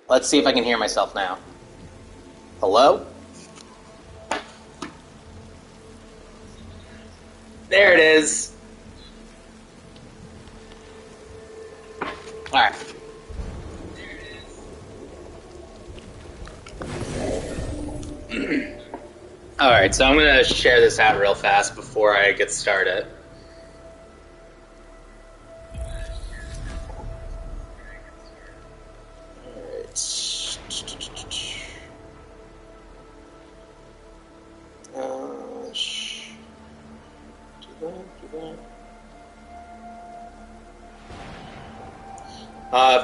Let's see if I can hear myself now. Hello? There it is. Alright. Alright, so I'm going to share this out real fast before I get started.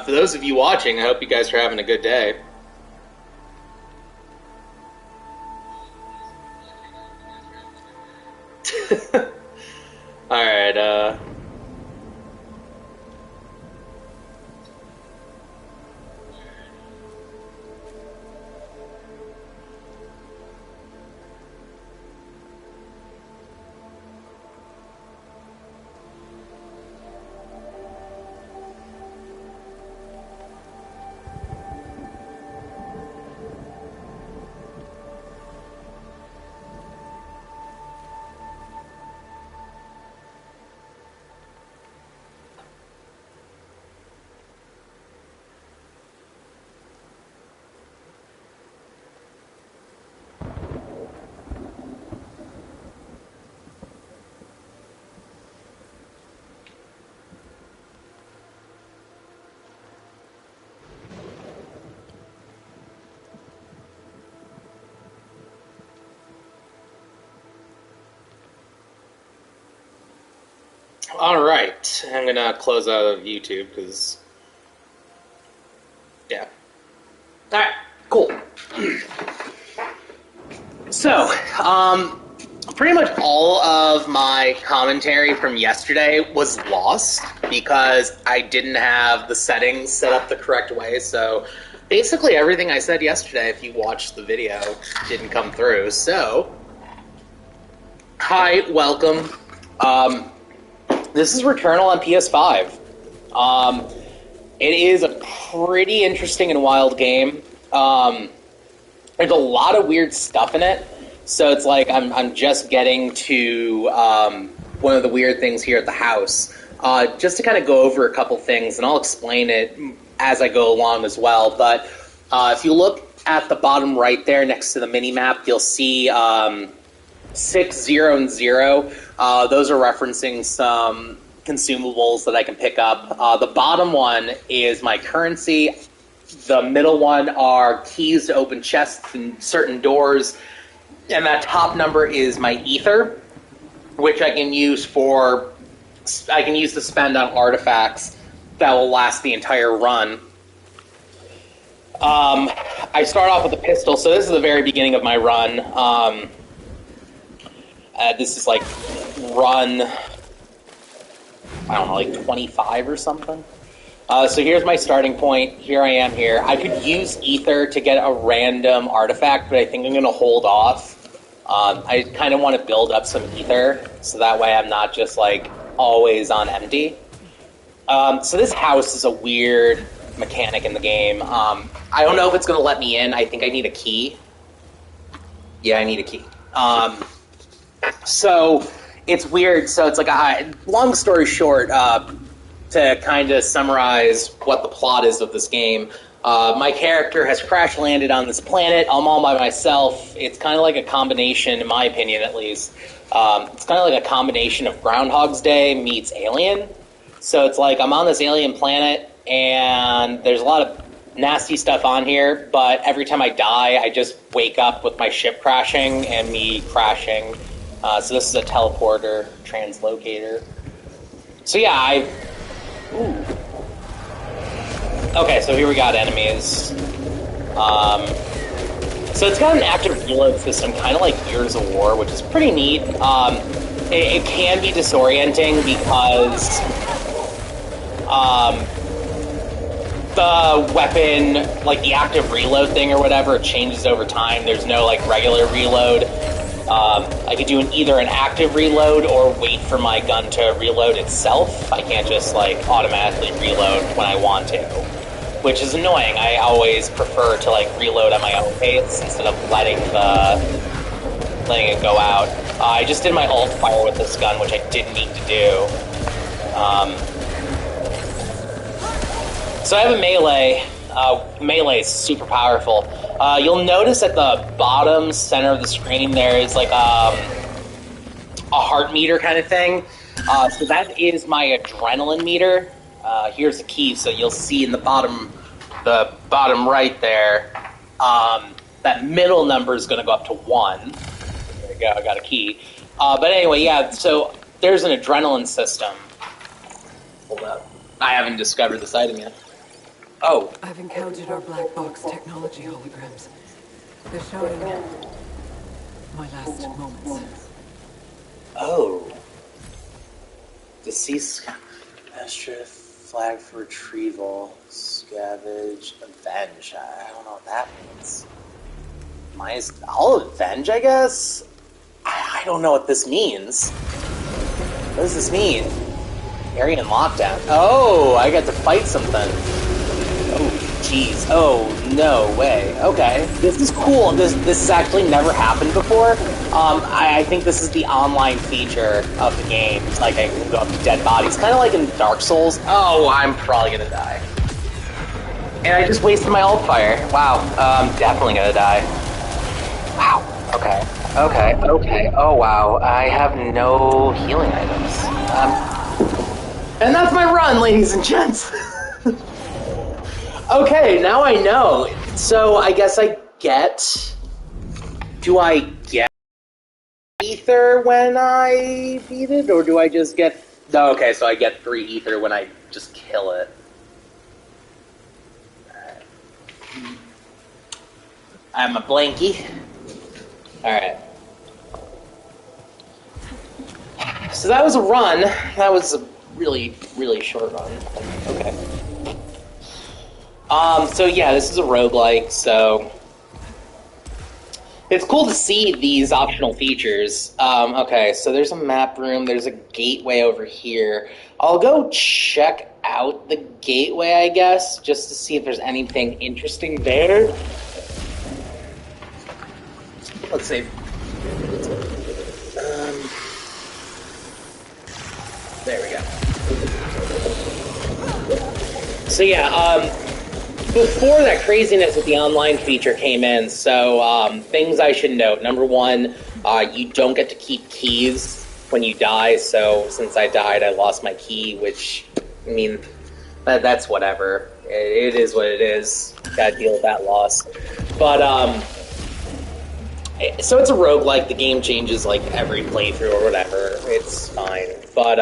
For those of you watching, I hope you guys are having a good day. Alright, Alright, I'm gonna close out of YouTube, because... yeah. Alright, cool. So, pretty much all of my commentary from yesterday was lost, because I didn't have the settings set up the correct way, so... basically everything I said yesterday, if you watched the video, didn't come through, so... hi, welcome. This is Returnal on PS5. It is a pretty interesting and wild game. There's a lot of weird stuff in it, so it's like I'm just getting to one of the weird things here at the house. Just to kind of go over a couple things, and I'll explain it as I go along as well, but if you look at the bottom right there next to the mini-map, you'll see 6, 0, and 0. Those are referencing some consumables that I can pick up. The bottom one is my currency. The middle one are keys to open chests and certain doors. And that top number is my ether, which I can use to spend on artifacts that will last the entire run. I start off with a pistol, so this is the very beginning of my run. This is like run, I don't know, like 25 or something. So here's my starting point. Here I am here. I could use ether to get a random artifact, but I think I'm going to hold off. I kind of want to build up some ether, so that way I'm not just like always on empty. So this house is a weird mechanic in the game. I don't know if it's going to let me in. I think I need a key. Yeah, I need a key. So it's weird. So it's like, long story short, to kind of summarize what the plot is of this game, my character has crash landed on this planet. I'm all by myself. It's kind of like a combination, in my opinion at least, it's kind of like a combination of Groundhog's Day meets Alien. So it's like I'm on this alien planet, and there's a lot of nasty stuff on here, but every time I die, I just wake up with my ship crashing and me crashing. So this is a teleporter, translocator. So yeah, ooh. Okay, so here we got enemies. So it's got an active reload system, kind of like Gears of War, which is pretty neat. It can be disorienting because the weapon, like the active reload thing or whatever, it changes over time. There's no like regular reload. I could do either an active reload or wait for my gun to reload itself. I can't just like automatically reload when I want to. which is annoying. I always prefer to like reload at my own pace instead of letting it go out. I just did my alt fire with this gun, which I didn't need to do. So I have a melee. Melee is super powerful. You'll notice at the bottom center of the screen there is like a heart meter kind of thing. So that is my adrenaline meter. Here's the key, so you'll see in the bottom right there, that middle number is going to go up to 1. There you go, I got a key. But anyway, yeah, so there's an adrenaline system. Hold up. I haven't discovered this item yet. Oh. I've encountered our black box technology holograms. They're showing my last moments. Oh. Deceased Astra flag for retrieval. Scavenge. Avenge. I don't know what that means. I'll avenge, I guess? I don't know what this means. What does this mean? Area in lockdown. Oh, I got to fight something. Oh, jeez. Oh, no way. Okay. This is cool. This has actually never happened before. I think this is the online feature of the game. It's like I can go up to dead bodies. Kind of like in Dark Souls. Oh, I'm probably gonna die. And I just wasted my alt fire. Wow. I'm definitely gonna die. Wow. Okay. Oh, wow. I have no healing items. And that's my run, ladies and gents. Okay, now I know. So I guess I get... Do I get ether when I beat it, or do I just get... No, okay, so I get 3 ether when I just kill it. Alright. I have my blankie. Alright. So that was a run. That was a really, really short run. Okay. So yeah, this is a roguelike, so... It's cool to see these optional features. Okay, so there's a map room, there's a gateway over here. I'll go check out the gateway, I guess, just to see if there's anything interesting there. Let's see. There we go. So yeah, before that craziness with the online feature came in, so things I should note. Number one, you don't get to keep keys when you die, so since I died, I lost my key, which, I mean, that's whatever. It is what it is. Gotta deal with that loss. But, so it's a roguelike, the game changes like every playthrough or whatever, it's fine. But,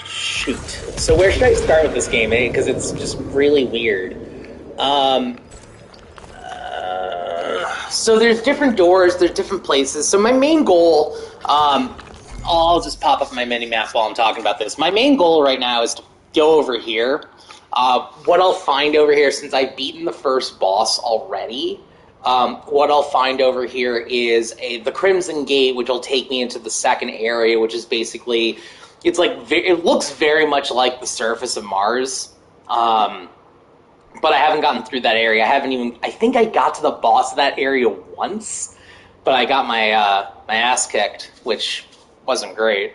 shoot. So where should I start with this game, because it's just really weird. So there's different doors, there's different places. So my main goal, I'll just pop up my mini-map while I'm talking about this. My main goal right now is to go over here. What I'll find over here, since I've beaten the first boss already, what I'll find over here is the Crimson Gate, which will take me into the second area, which is basically, it's like, it looks very much like the surface of Mars, but I haven't gotten through that area. I think I got to the boss of that area once, but I got my ass kicked, which wasn't great.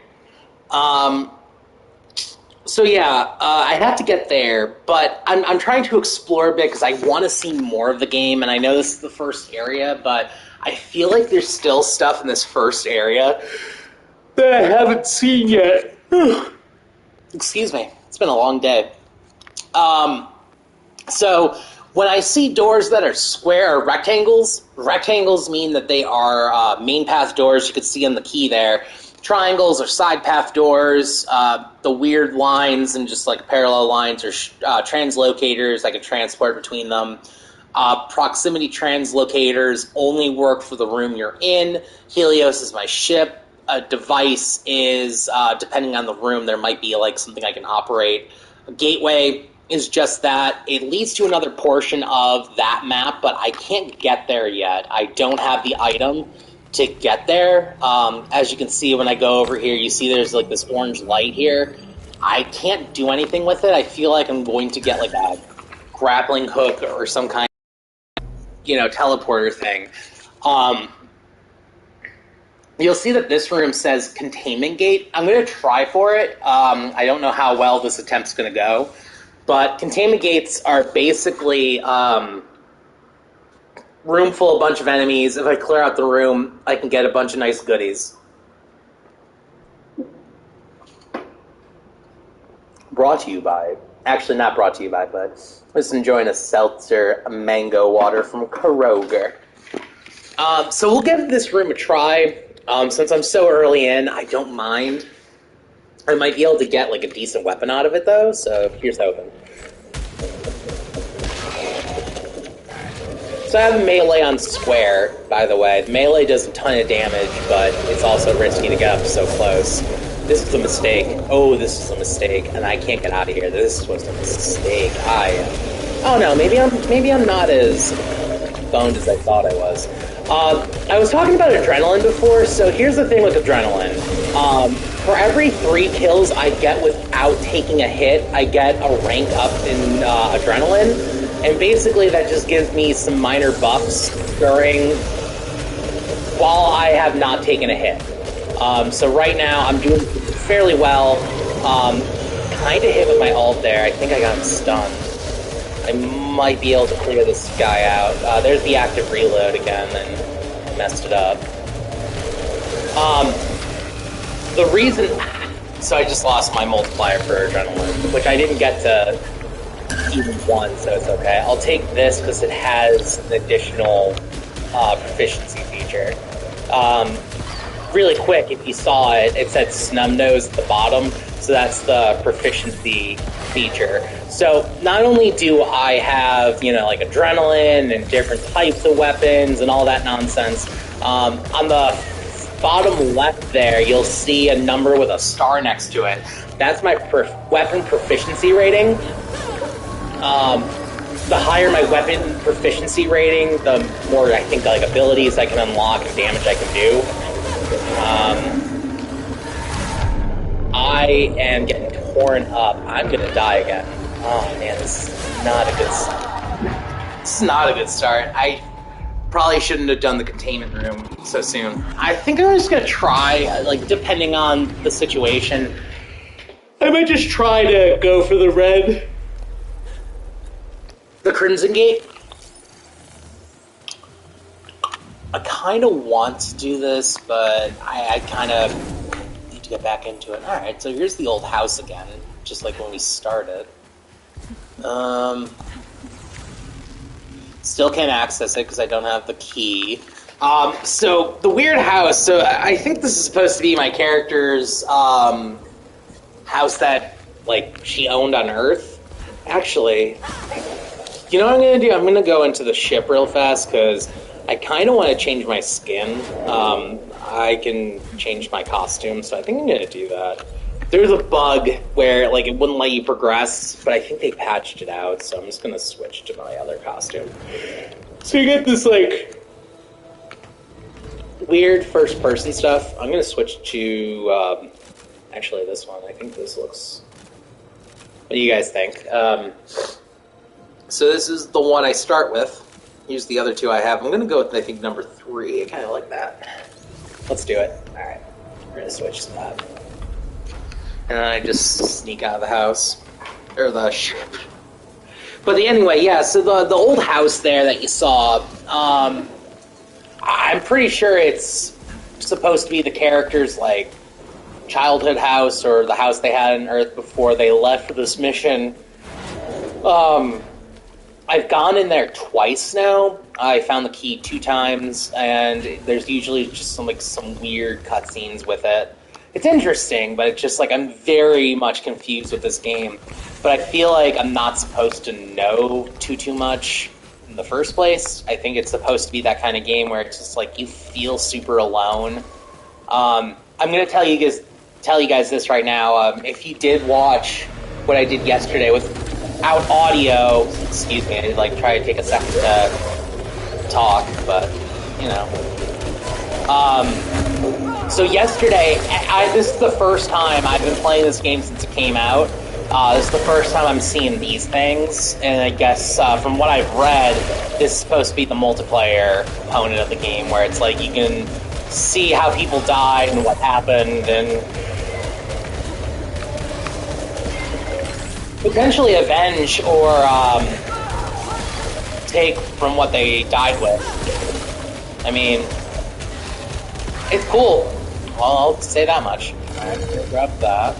So yeah, I have to get there, but I'm trying to explore a bit because I want to see more of the game, and I know this is the first area, but I feel like there's still stuff in this first area that I haven't seen yet. Excuse me, it's been a long day. So when I see doors that are square or rectangles mean that they are main path doors. You can see on the key there. Triangles or side path doors, the weird lines and just like parallel lines or translocators. I can transport between them. Proximity translocators only work for the room you're in. Helios is my ship. A device is, depending on the room, there might be like something I can operate. A gateway is just that. It leads to another portion of that map, but I can't get there yet. I don't have the item to get there. As you can see when I go over here, you see there's like this orange light here. I can't do anything with it. I feel like I'm going to get like a grappling hook or some kind of, teleporter thing. You'll see that this room says containment gate. I'm going to try for it. I don't know how well this attempt's going to go. But containment gates are basically room full of a bunch of enemies. If I clear out the room, I can get a bunch of nice goodies. Brought to you by... Actually, not brought to you by, but I'm just enjoying a seltzer mango water from Kroger. So we'll give this room a try. Since I'm so early in, I don't mind. I might be able to get like a decent weapon out of it, though, so here's hoping. So I have melee on square, by the way. Melee does a ton of damage, but it's also risky to get up so close. This is a mistake. Oh, this is a mistake, and I can't get out of here. This was a mistake. Oh no, maybe I'm not as boned as I thought I was. I was talking about adrenaline before, so here's the thing with adrenaline. For every 3 kills I get without taking a hit, I get a rank up in adrenaline, and basically that just gives me some minor buffs while I have not taken a hit. So right now I'm doing fairly well. Kind of hit with my ult there. I think I got him stunned. I might be able to clear this guy out. There's the active reload again, and messed it up. The reason... So I just lost my multiplier for adrenaline, which I didn't get to even 1, so it's okay. I'll take this because it has an additional proficiency feature. Really quick, if you saw it, it said snub nose at the bottom, so that's the proficiency feature. So not only do I have, like adrenaline and different types of weapons and all that nonsense, on the bottom left there, you'll see a number with a star next to it. That's my weapon proficiency rating. The higher my weapon proficiency rating, the more, I think, like, abilities I can unlock and damage I can do. I am getting torn up. I'm gonna die again. Oh man, this is not a good start. This is not a good start. I probably shouldn't have done the containment room so soon. I think I'm just gonna try, like, depending on the situation, I might just try to go for the red. The Crimson Gate. I kind of want to do this, but I kind of need to get back into it. Alright, so here's the old house again, just like when we started. Still can't access it because I don't have the key. So, the weird house, so I think this is supposed to be my character's house that, like, she owned on Earth. Actually, you know what I'm going to do? I'm going to go into the ship real fast because I kind of want to change my skin. I can change my costume, so I think I'm going to do that. There's a bug where, like, it wouldn't let you progress, but I think they patched it out, so I'm just going to switch to my other costume. So you get this, like, weird first-person stuff. I'm going to switch to, actually, this one. I think this looks... What do you guys think? So this is the one I start with. Here's the other 2 I have. I'm going to go with, I think, number 3. I kind of like that. Let's do it. Alright. We're going to switch to that. And then I just sneak out of the house. Or the ship. But anyway, yeah, so the old house there that you saw, I'm pretty sure it's supposed to be the character's, like, childhood house or the house they had on Earth before they left for this mission. I've gone in there twice now. I found the key 2 times, and there's usually just some weird cutscenes with it. It's interesting, but it's just, like, I'm very much confused with this game. But I feel like I'm not supposed to know too much in the first place. I think it's supposed to be that kind of game where it's just, like, you feel super alone. I'm going to tell you guys this right now. If you did watch what I did yesterday without audio, excuse me, I'd like try to take a second to talk, but, you know. So yesterday, this is the first time I've been playing this game since it came out. This is the first time I'm seeing these things, and I guess from what I've read, this is supposed to be the multiplayer component of the game, where it's like you can see how people died and what happened, and potentially avenge or take from what they died with. I mean, it's cool. Well, I'll say that much. I'm gonna grab that.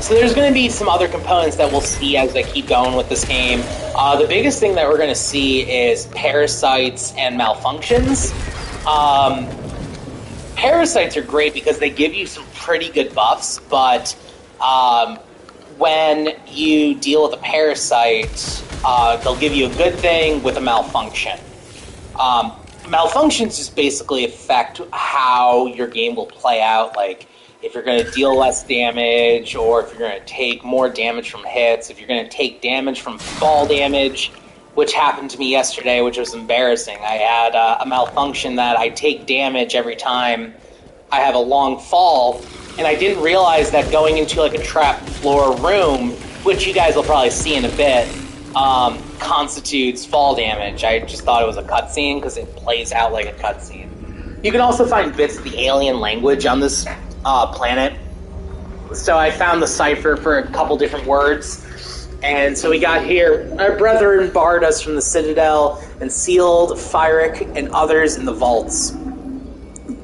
So there's going to be some other components that we'll see as I keep going with this game. The biggest thing that we're going to see is parasites and malfunctions. Parasites are great because they give you some pretty good buffs, but when you deal with a parasite, they'll give you a good thing with a malfunction. Malfunctions just basically affect how your game will play out, like if you're going to deal less damage, or if you're going to take more damage from hits, if you're going to take damage from fall damage, which happened to me yesterday, which was embarrassing. I had a malfunction that I take damage every time I have a long fall, and I didn't realize that going into like a trap floor room, which you guys will probably see in a bit, constitutes fall damage. I just thought it was a cutscene because it plays out like a cutscene. You can also find bits of the alien language on this planet. So I found the cipher for a couple different words. And so we got here, our brethren barred us from the Citadel and sealed Fyric and others in the vaults.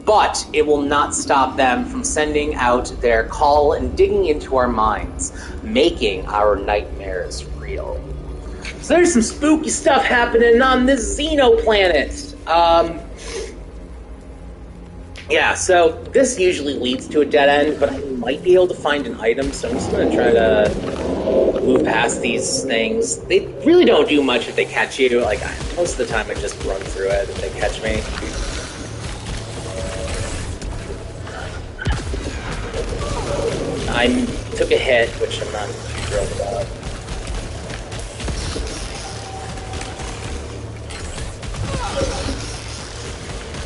But it will not stop them from sending out their call and digging into our minds, making our nightmares real. So there's some spooky stuff happening on this Xeno planet. Yeah, so this usually leads to a dead end, but I might be able to find an item, so I'm just going to try to move past these things. They really don't do much if they catch you. Like, most of the time I just run through it if they catch me. I took a hit, which I'm not thrilled about.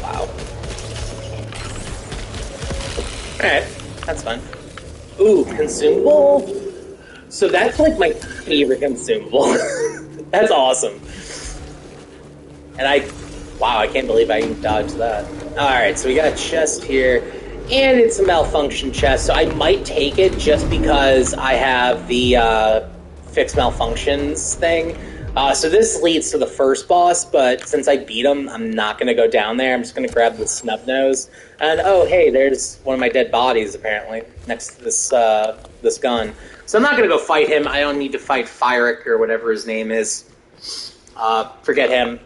Wow. Alright, that's fine. Ooh, consumable? So that's like my favorite consumable. That's awesome. And wow, I can't believe I even dodged that. Alright, so we got a chest here, and it's a malfunction chest, so I might take it just because I have the fix malfunctions thing. So this leads to the first boss, but since I beat him, I'm not going to go down there. I'm just going to grab the snub nose. And oh, hey, there's one of my dead bodies, apparently, next to this this gun. So I'm not going to go fight him. I don't need to fight Fyric or whatever his name is. Forget him.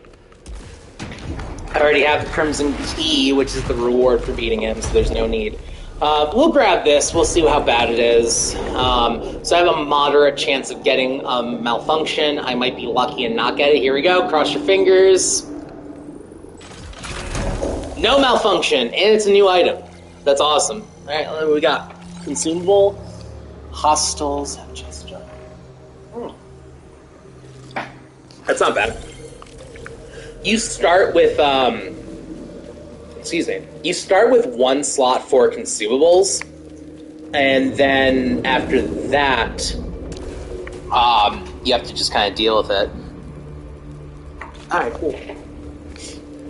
I already have the Crimson Key, which is the reward for beating him, so there's no need. We'll grab this. We'll see how bad it is. So I have a moderate chance of getting malfunction. I might be lucky and not get it. Here we go. Cross your fingers. No malfunction, and it's a new item. That's awesome. All right, what do we got? Consumable. Hostiles. That's not bad. You start with you start with one slot for consumables, and then after that, you have to just kind of deal with it. Alright, cool.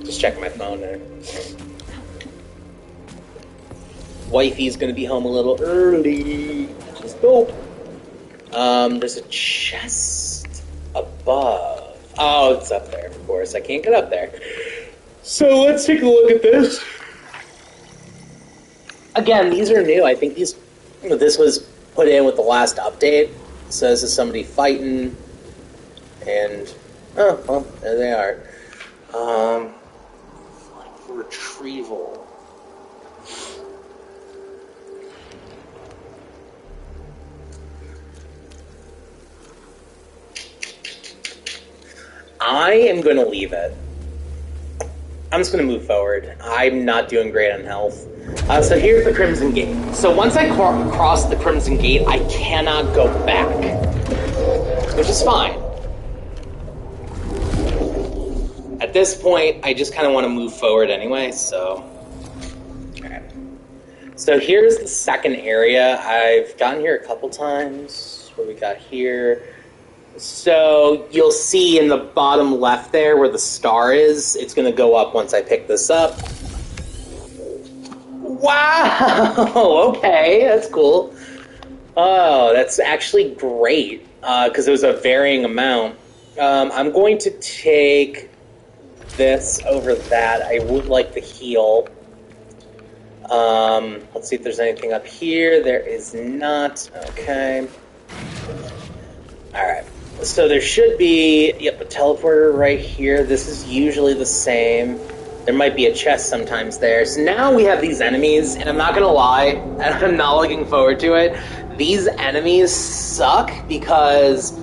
Just checking my phone there. Wifey's gonna be home a little early. Just dope. There's a chest above. Oh, it's up there, of course. I can't get up there. So let's take a look at this. Again, these are new. I think this was put in with the last update. So this is somebody fighting, and oh, well, there they are. Retrieval. I am going to leave it. I'm just going to move forward. I'm not doing great on health. So here's the Crimson Gate. So once I cross the Crimson Gate, I cannot go back. Which is fine. at this point, I just kind of want to move forward anyway, so... Alright. So here's the second area. I've gotten here a couple times. What we got here? So you'll see in the bottom left there where the star is, it's going to go up once I pick this up. Wow! Okay, that's cool. Oh, that's actually great, because it was a varying amount. I'm going to take this over that. I would like the heal. Let's see if there's anything up here. There is not. Okay. Alright. So there should be, yep, a teleporter right here. This is usually the same. There might be a chest sometimes there. So now we have these enemies, and I'm not going to lie, and I'm not looking forward to it. These enemies suck because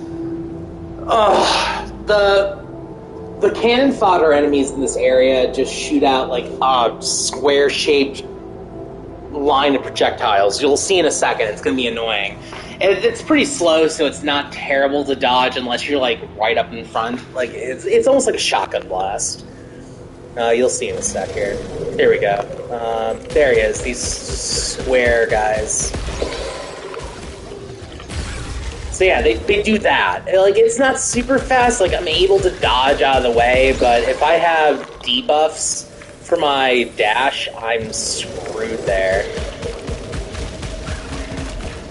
the cannon fodder enemies in this area just shoot out like a square-shaped line of projectiles. You'll see in a second. It's going to be annoying. And it's pretty slow, so it's not terrible to dodge unless you're like right up in front. Like it's almost like a shotgun blast. You'll see in a sec here. There we go. There he is. These square guys. So yeah, they do that. Like, it's not super fast. Like, I'm able to dodge out of the way, but if I have debuffs for my dash, I'm screwed there.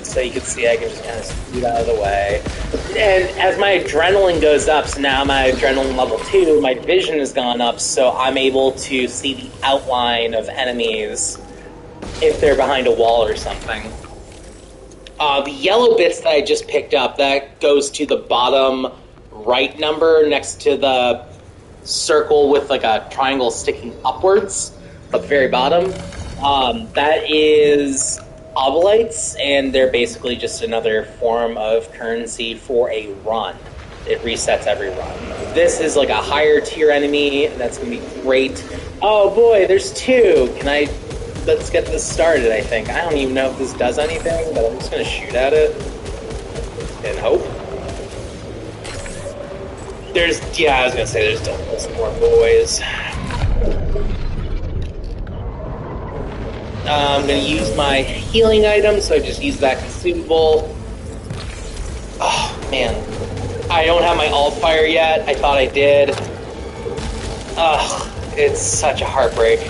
So you can see I can just kind of scoot out of the way. And as my adrenaline goes up, so now my adrenaline level 2, my vision has gone up, so I'm able to see the outline of enemies if they're behind a wall or something. The yellow bits that I just picked up, that goes to the bottom right number next to the circle with like a triangle sticking upwards at the very bottom. That is obolites, and they're basically just another form of currency for a run. It resets every run. This is like a higher tier enemy, and that's going to be great. Oh boy, there's two! Let's get this started, I think. I don't even know if this does anything, but I'm just going to shoot at it and hope. I was going to say there's definitely some more boys. I'm going to use my healing item, so I just use that consumable. Oh, man. I don't have my alt fire yet. I thought I did. Ugh, it's such a heartbreak.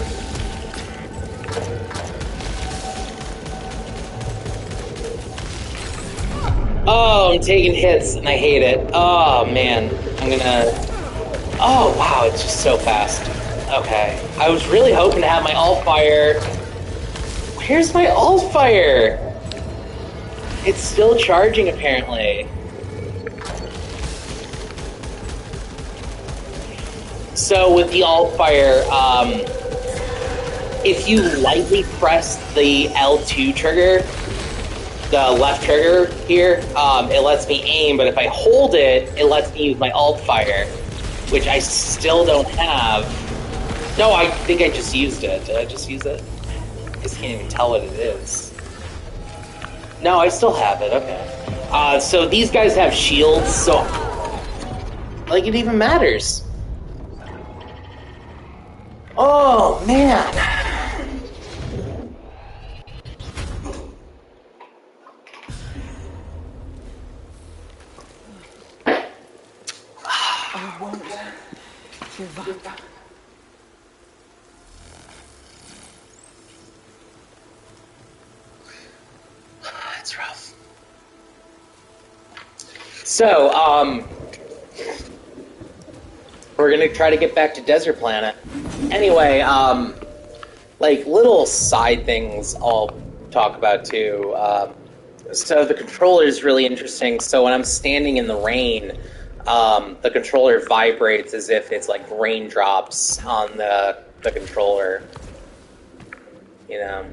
Oh, I'm taking hits, and I hate it. Oh, man. I'm gonna... Oh, wow, it's just so fast. Okay. I was really hoping to have my alt fire... Where's my alt fire? It's still charging, apparently. So with the alt fire, if you lightly press the L2 trigger, the left trigger here, it lets me aim, but if I hold it, it lets me use my alt fire, which I still don't have. No, I think I just used it. Did I just use it? I just can't even tell what it is. No, I still have it, okay. So these guys have shields, so... Like, it even matters. Oh, man! I won't give up. It's rough. So, we're gonna try to get back to Desert Planet. Anyway, like, little side things I'll talk about, too. So the controller is really interesting. So when I'm standing in the rain, the controller vibrates as if it's like raindrops on the controller. You know.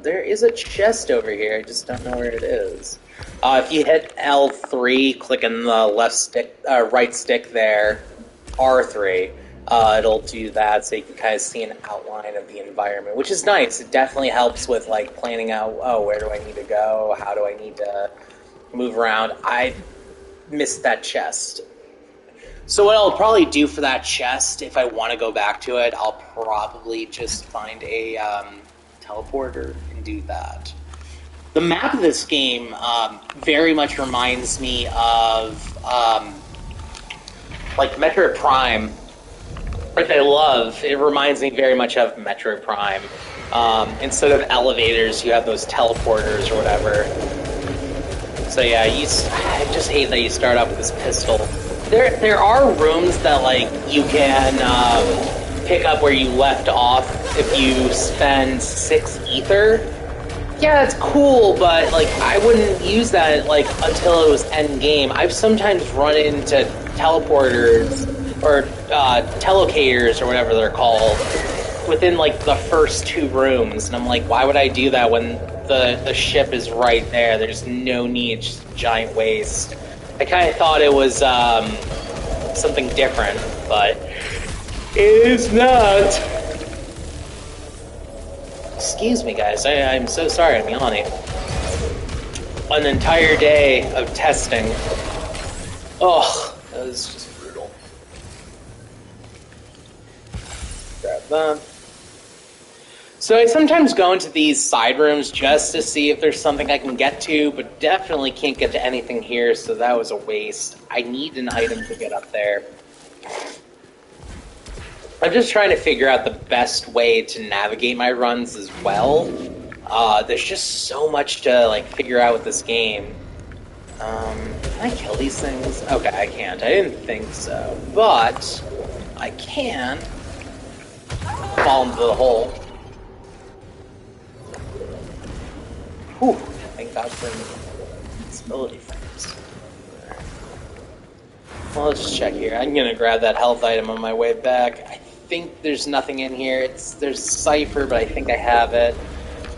There is a chest over here. I just don't know where it is. If you hit L3, clicking the left stick, right stick there, R3, it'll do that, so you can kind of see an outline of the environment, which is nice. It definitely helps with like planning out, oh, where do I need to go? How do I need to move around? I'm missed that chest. So what I'll probably do for that chest, if I want to go back to it, I'll probably just find a teleporter and do that. The map of this game very much reminds me of like Metroid Prime, which I love. It reminds me very much of Metroid Prime. Instead of elevators, you have those teleporters or whatever. So yeah, I just hate that you start off with this pistol. There are rooms that like you can pick up where you left off if you spend 6 ether. Yeah, it's cool, but like I wouldn't use that like until it was end game. I've sometimes run into teleporters or telocators or whatever they're called within like the first 2 rooms, and I'm like, why would I do that when the ship is right there? There's no need, it's just a giant waste. I kind of thought it was something different, but it is not. Excuse me, guys. I'm so sorry. I'm yawning. An entire day of testing. Oh, that was just brutal. Grab that. So I sometimes go into these side rooms just to see if there's something I can get to, but definitely can't get to anything here, so that was a waste. I need an item to get up there. I'm just trying to figure out the best way to navigate my runs as well. There's just so much to like figure out with this game. Can I kill these things? Okay, I can't. I didn't think so. But I can fall into the hole. Whew, thank God for invincibility frames. Well, let's just check here. I'm gonna grab that health item on my way back. I think there's nothing in here. There's Cypher, but I think I have it.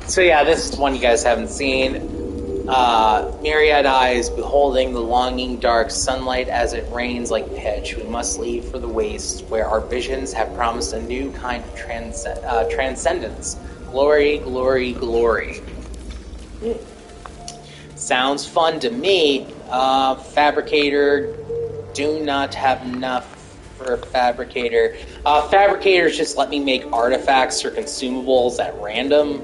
So yeah, this is one you guys haven't seen. Myriad eyes beholding the longing dark sunlight as it rains like pitch. We must leave for the waste, where our visions have promised a new kind of transcendence. Glory, glory, glory. Sounds fun to me. Fabricator, do not have enough for a fabricator. Fabricators just let me make artifacts or consumables at random.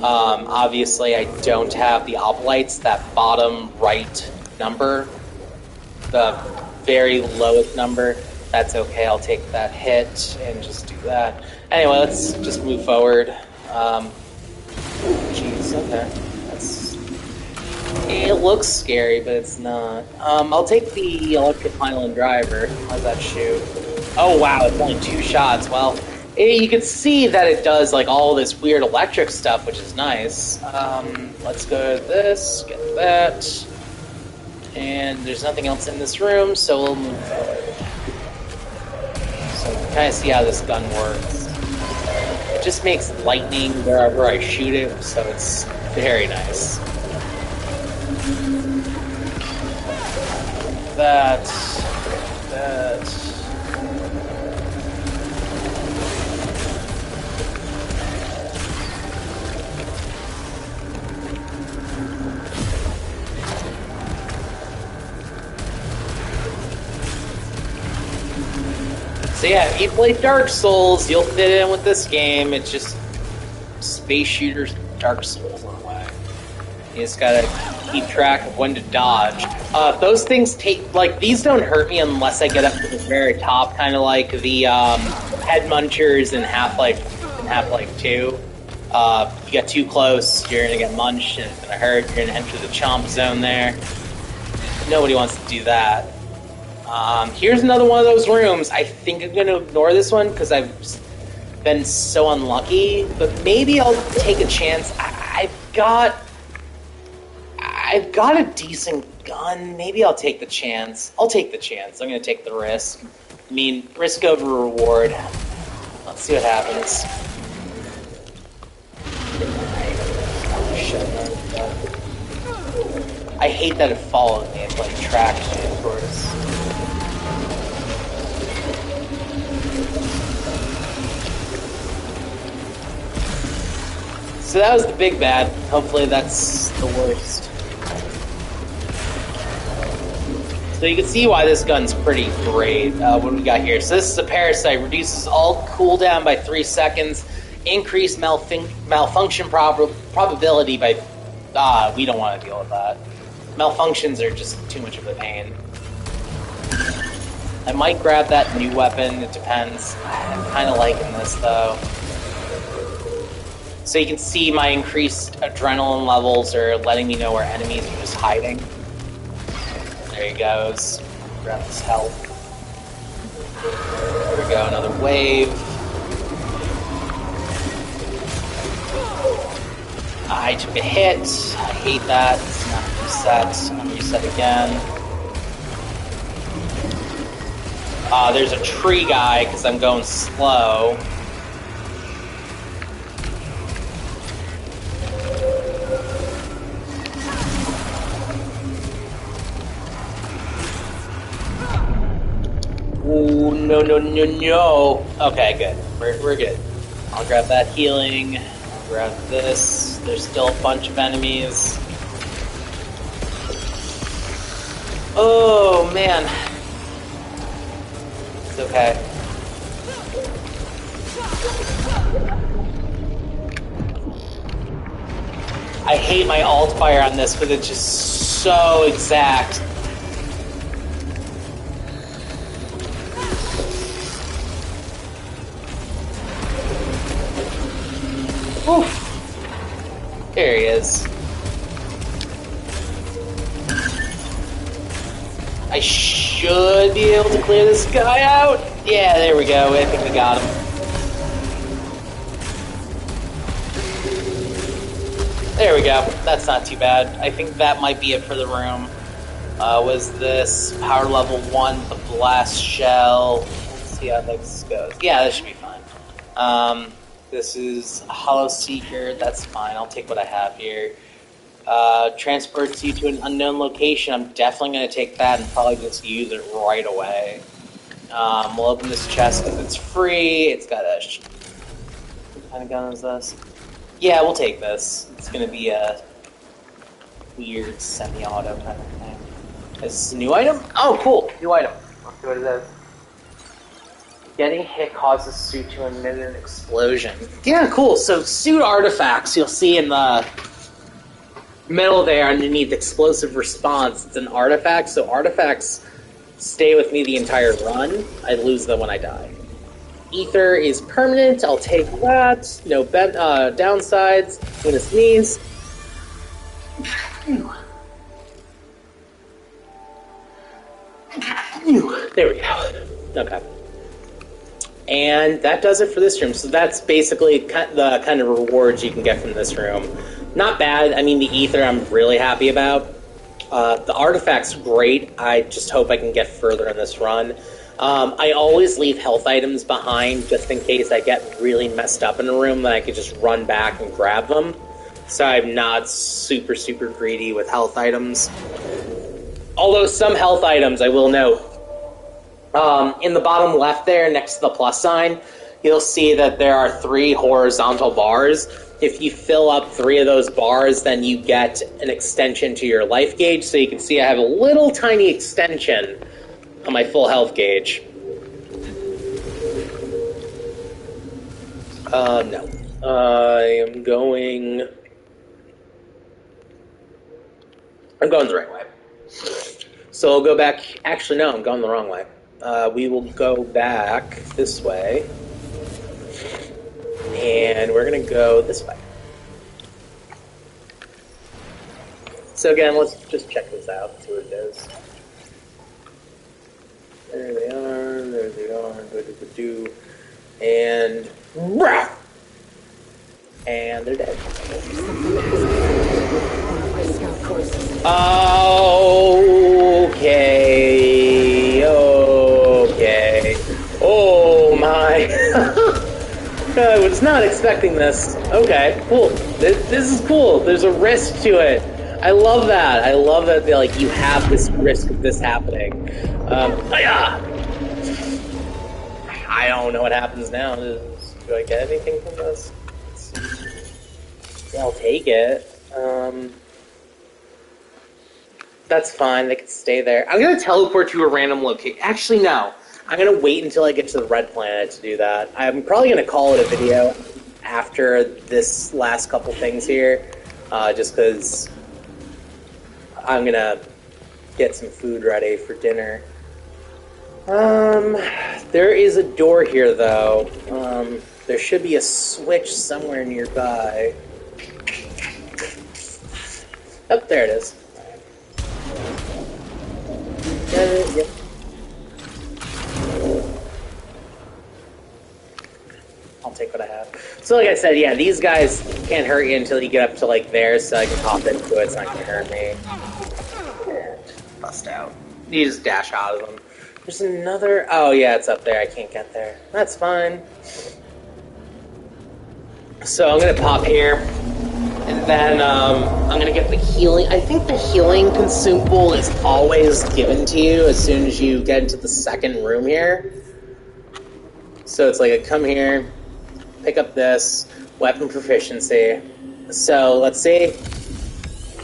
Obviously, I don't have the oblites, that bottom right number, the very lowest number. That's okay, I'll take that hit and just do that. Anyway, let's just move forward. Jeez, okay. It looks scary, but it's not. I'll take the electric pylon driver. How's that shoot? Oh wow, it's only 2 shots. Well, you can see that it does like all this weird electric stuff, which is nice. Let's go to this, get that. And there's nothing else in this room, so we'll move forward. So kind of see how this gun works. It just makes lightning wherever I shoot it, so it's very nice. That. So yeah, if you play Dark Souls, you'll fit in with this game. It's just Space Shooter's Dark Souls in a way. You just gotta keep track of when to dodge. Those things take, like, these don't hurt me unless I get up to the very top, kind of like the head munchers in Half-Life 2. You get too close, you're gonna get munched and it's gonna hurt. You're gonna enter the chomp zone there. Nobody wants to do that. Here's another one of those rooms. I think I'm gonna ignore this one because I've been so unlucky, but maybe I'll take a chance. I've got a decent gun. Maybe I'll take the chance. I'll take the chance. I'm gonna take the risk. I mean, risk over reward. Let's see what happens. I hate that it followed me. It like tracked me, of course. So that was the big bad. Hopefully that's the worst. So you can see why this gun's pretty great. What do we got here? So this is a parasite. Reduces all cooldown by 3 seconds. Increased malfunction probability by... we don't want to deal with that. Malfunctions are just too much of a pain. I might grab that new weapon. It depends. I'm kind of liking this, though. So you can see my increased adrenaline levels are letting me know where enemies are just hiding. There he goes. Grab his health. There we go, another wave. I took a hit. I hate that. It's not reset. I'm gonna reset again. There's a tree guy because I'm going slow. Ooh, no, no, no, no. Okay, good. We're good. I'll grab that healing. I'll grab this. There's still a bunch of enemies. Oh, man. It's okay. I hate my alt fire on this because it's just so exact. Oof. There he is. I should be able to clear this guy out. Yeah, there we go. I think we got him. There we go. That's not too bad. I think that might be it for the room. Was this power level 1 with the blast shell? Let's see how this goes. Yeah, this should be fine. This is a Hollow Seeker. That's fine. I'll take what I have here. Transports you to an unknown location. I'm definitely going to take that and probably just use it right away. We'll open this chest because it's free. It's got a... What kind of gun is this? Yeah, we'll take this. It's going to be a weird semi-auto kind of thing. Is this a new item? Oh, cool. New item. Let's see what it is. Getting hit causes suit to emit an explosion. Yeah, cool. So suit artifacts you'll see in the middle there underneath explosive response. It's an artifact, so artifacts stay with me the entire run. I lose them when I die. Ether is permanent. I'll take that. No downsides. I'm gonna sneeze. There we go. Okay. And that does it for this room. So that's basically the kind of rewards you can get from this room. Not bad. I mean, the ether I'm really happy about. The artifact's great. I just hope I can get further in this run. I always leave health items behind just in case I get really messed up in a room, that I could just run back and grab them. So I'm not super, super greedy with health items. Although some health items, I will note, in the bottom left there, next to the plus sign, you'll see that there are 3 horizontal bars. If you fill up 3 of those bars, then you get an extension to your life gauge. So you can see I have a little tiny extension on my full health gauge. No. I'm going the right way. So I'll go back. Actually, no, I'm going the wrong way. We will go back this way. And we're going to go this way. So again, let's just check this out, see what it is. There they are, there they are, do, and... And they're dead. Okay. Okay. Oh my. I was not expecting this. Okay, cool. This is cool. There's a risk to it. I love that. I love that like you have this risk of this happening. I don't know what happens now. Do I get anything from this? Yeah, I'll take it. That's fine. They can stay there. I'm gonna teleport to a random location. Actually, no. I'm gonna wait until I get to the red planet to do that. I'm probably gonna call it a video after this last couple things here, just because I'm gonna get some food ready for dinner. There is a door here, though. There should be a switch somewhere nearby. Oh, there it is. Yep. I'll take what I have. So, like I said, yeah, these guys can't hurt you until you get up to, like, there, so I can pop into it, it's not gonna hurt me. And bust out. You just dash out of them. There's another... Oh, yeah, it's up there. I can't get there. That's fine. So I'm gonna pop here, and then I'm gonna get the healing. I think the healing consumable is always given to you as soon as you get into the second room here. So it's like I come here, pick up this, weapon proficiency. So let's see,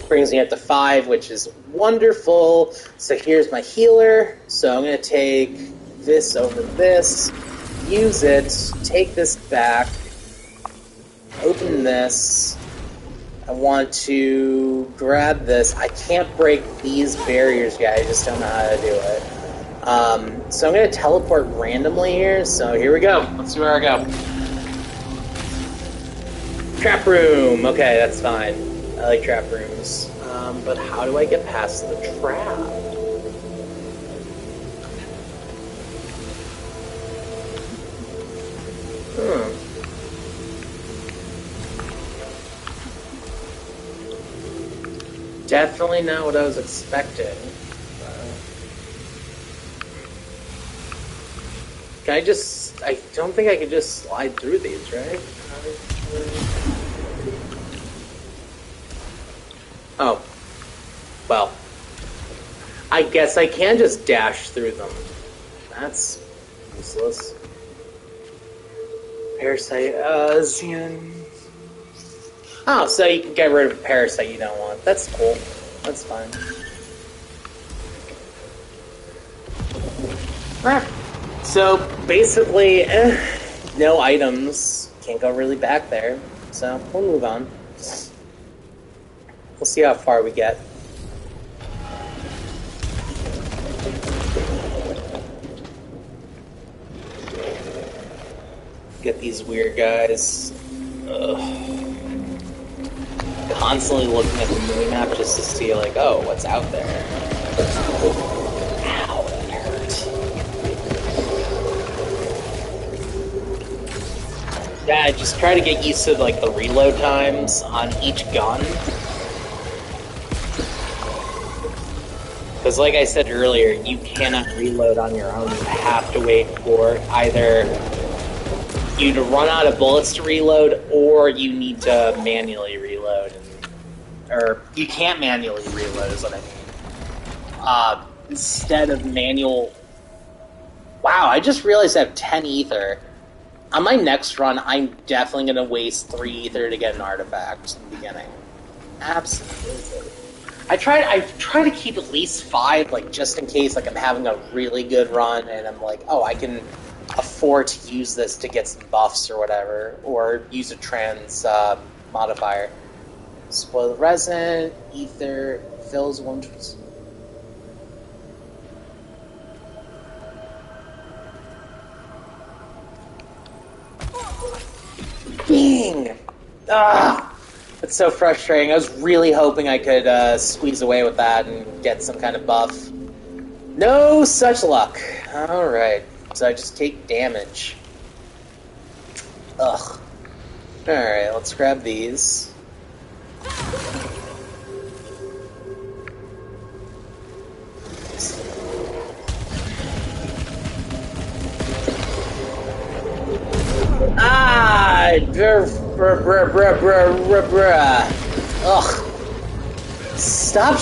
brings me up to 5, which is wonderful. So here's my healer. So I'm gonna take this over this, use it, take this back, open this. I want to grab this. I can't break these barriers yet. I just don't know how to do it. So I'm going to teleport randomly here. So here we go. Let's see where I go. Trap room. Okay, that's fine. I like trap rooms. But how do I get past the trap? Definitely not what I was expecting. Can I just... I don't think I can just slide through these, right? Oh. Well. I guess I can just dash through them. That's useless. Parasite, Xenon... Oh, so you can get rid of a parasite you don't want. That's cool. That's fine. Alright. So, basically, no items. Can't go really back there. So, we'll move on. We'll see how far we get. Get these weird guys. Ugh. Constantly looking at the minimap just to see, like, oh, what's out there. Ow, that hurt. Yeah, I just try to get used to, like, the reload times on each gun. Because, like I said earlier, you cannot reload on your own. You have to wait for either you to run out of bullets to reload, or you need to manually reload. Or you can't manually reload is what I mean. Instead of manual... Wow, I just realized I have 10 ether. On my next run, I'm definitely going to waste 3 ether to get an artifact in the beginning. Absolutely. I try to keep at least 5, like, just in case, like, I'm having a really good run, and I'm like, oh, I can afford to use this to get some buffs or whatever, or use a trans modifier. Spoil the resin, ether, fills one... Dang! Ah! That's so frustrating. I was really hoping I could squeeze away with that and get some kind of buff. No such luck. Alright, so I just take damage. Ugh. Alright, let's grab these. Ah! Ugh. Stop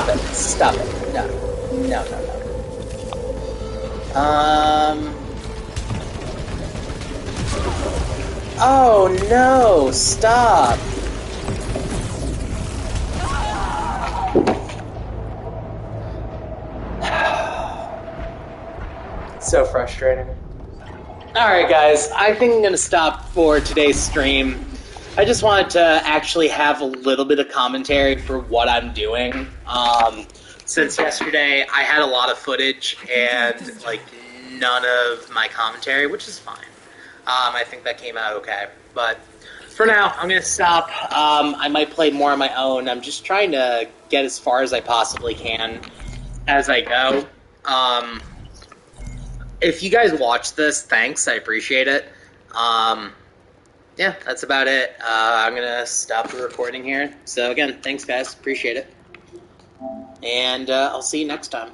it. Stop it. No. No, no, no. Oh no! Stop! So frustrating. Alright guys, I think I'm going to stop for today's stream. I just wanted to actually have a little bit of commentary for what I'm doing. Since yesterday, I had a lot of footage and, like, none of my commentary, which is fine. I think that came out okay. But for now, I'm going to stop. I might play more on my own. I'm just trying to get as far as I possibly can as I go. If you guys watch this, thanks. I appreciate it. Yeah, that's about it. I'm going to stop the recording here. So again, thanks guys. Appreciate it. And I'll see you next time.